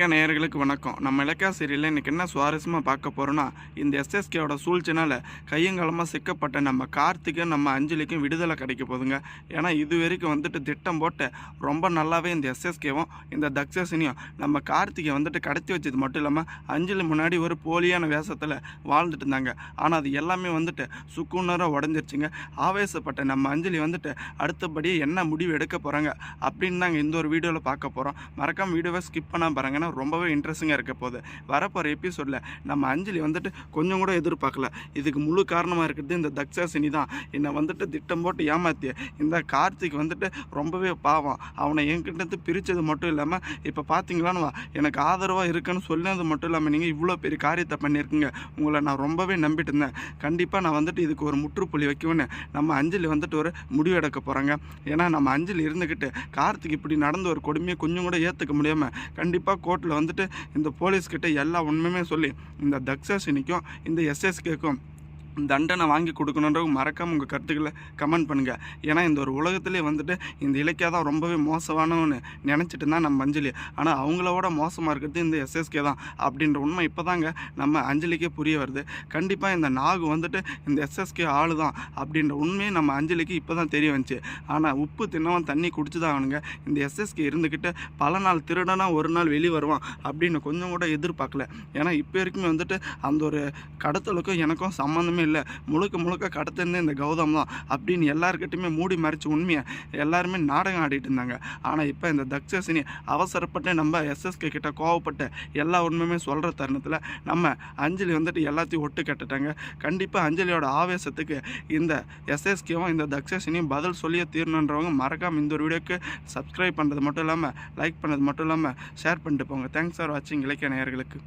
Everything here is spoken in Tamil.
இலக்கிய நேயர்களுக்கு வணக்கம். நம்ம இலக்கிய சீரியலில் இன்றைக்கி என்ன சுவாரஸ்யமாக பார்க்க போகிறோன்னா, இந்த எஸ்எஸ்கேவோட சூழ்ச்சினால் கையங்காலமாக சிக்கப்பட்ட நம்ம கார்த்திக்கும் நம்ம அஞ்சலிக்கும் விடுதலை கிடைக்க போகுதுங்க. ஏன்னா இது வரைக்கும் திட்டம் போட்டு ரொம்ப நல்லாவே இந்த எஸ்எஸ்கேவும் இந்த தக்ஷசினியும் நம்ம கார்த்திகை கடத்தி வச்சது மட்டும் இல்லாமல் அஞ்சலி முன்னாடி ஒரு போலியான வேஷத்தில் வாழ்ந்துட்டு இருந்தாங்க. ஆனால் அது எல்லாமே சுக்குநராக உடஞ்சிருச்சுங்க. ஆவேசப்பட்ட நம்ம அஞ்சலி அடுத்தபடி என்ன முடிவு எடுக்க போகிறாங்க அப்படின்னு தாங்க இந்த ஒரு வீடியோவில் பார்க்க போகிறோம். மறக்காம வீடியோவை ஸ்கிப் பண்ணால் பாருங்கன்னா ரொம்பவே இன்ட்ரெஸ்டிங்காக இருக்க போகுது. வரப்போகிற எபிசோடில் நம்ம அஞ்சலி கொஞ்சம் கூட எதிர்பார்க்கல. இதுக்கு முழு காரணமாக இருக்கிறது இந்த தக்ஷசினி தான். என்னை திட்டம் போட்டு ஏமாற்றி இந்த கார்த்திக் ரொம்பவே பாவம். அவனை என்கிட்ட பிரித்தது மட்டும் இல்லாமல் இப்போ பார்த்தீங்களான்னு எனக்கு ஆதரவாக இருக்குன்னு சொன்னது மட்டும் இல்லாமல் நீங்கள் இவ்வளோ பெரிய காரியத்தை பண்ணியிருக்கீங்க. உங்களை நான் ரொம்பவே நம்பிட்டு இருந்தேன். கண்டிப்பாக நான் இதுக்கு ஒரு முற்றுப்புள்ளி வைக்குவேன்னு நம்ம அஞ்சலி ஒரு முடிவு எடுக்க போகிறாங்க. ஏன்னா நம்ம அஞ்சலி இருந்துக்கிட்டு கார்த்திக் இப்படி நடந்த ஒரு கொடுமையை கொஞ்சம் கூட ஏற்றுக்க முடியாமல் கண்டிப்பாக கோர்ட்டில் இந்த போலீஸ்கிட்ட எல்லா உண்மையுமே சொல்லி இந்த தக்ஷசினிக்கும் இந்த எஸ்எஸ்கேக்கும் தண்டனை வாங்கி கொடுக்கணுன்ற மறக்காமல் உங்கள் கருத்துக்களை கமெண்ட் பண்ணுங்கள். ஏன்னா இந்த ஒரு உலகத்திலே இந்த இலக்கியா தான் ரொம்பவே மோசமானவன்னு நினச்சிட்டு தான் நம்ம அஞ்சலி. ஆனால் அவங்களோட மோசமாக இருக்கிறது இந்த எஸ்எஸ்கே தான் அப்படின்ற உண்மை இப்போ தாங்க நம்ம அஞ்சலிக்கே புரிய வருது. கண்டிப்பாக இந்த நாகு இந்த எஸ்எஸ்கே ஆள் தான் அப்படின்ற உண்மையை நம்ம அஞ்சலிக்கு இப்போ தான் தெரிய வந்துச்சு. ஆனால் உப்பு தின்னவன் தண்ணி குடிச்சு தான் அவனுங்க. இந்த எஸ்எஸ்கே இருந்துக்கிட்டு பல நாள் திருடனா ஒரு நாள் வெளியே வருவான் அப்படின்னு கொஞ்சம் கூட எதிர்பார்க்கல. ஏன்னா இப்போ வரைக்குமே அந்த ஒரு கடத்தலுக்கும் எனக்கும் சம்மந்தமே இல்லை. முழுக்க கடத்திருந்தே இந்த கௌதம் தான் அப்படின்னு எல்லாருக்கிட்டையுமே மூடி மறைச்சு உண்மையை எல்லாருமே நாடகம் ஆடிட்டு இருந்தாங்க. ஆனால் இப்போ இந்த தக்ஷசினி அவசரப்பட்டு நம்ம எஸ்எஸ்கே கிட்ட கோவப்பட்டு எல்லா உண்மையுமே சொல்கிற தருணத்தில் நம்ம அஞ்சலி எல்லாத்தையும் ஒட்டு கட்டுட்டாங்க. கண்டிப்பாக அஞ்சலியோட ஆவேசத்துக்கு இந்த எஸ்எஸ்கேவும் இந்த தக்ஷசினியும் பதில் சொல்லியே தீரணுன்றவங்க மறக்காமல் இந்த ஒரு வீடியோக்கு சப்ஸ்கிரைப் பண்ணுறது மட்டும் இல்லாமல் லைக் பண்ணது மட்டும் இல்லாமல் ஷேர் பண்ணிட்டு போங்க. தேங்க்ஸ் ஃபார் வாட்சிங் இலக்கிய நேயர்களுக்கு.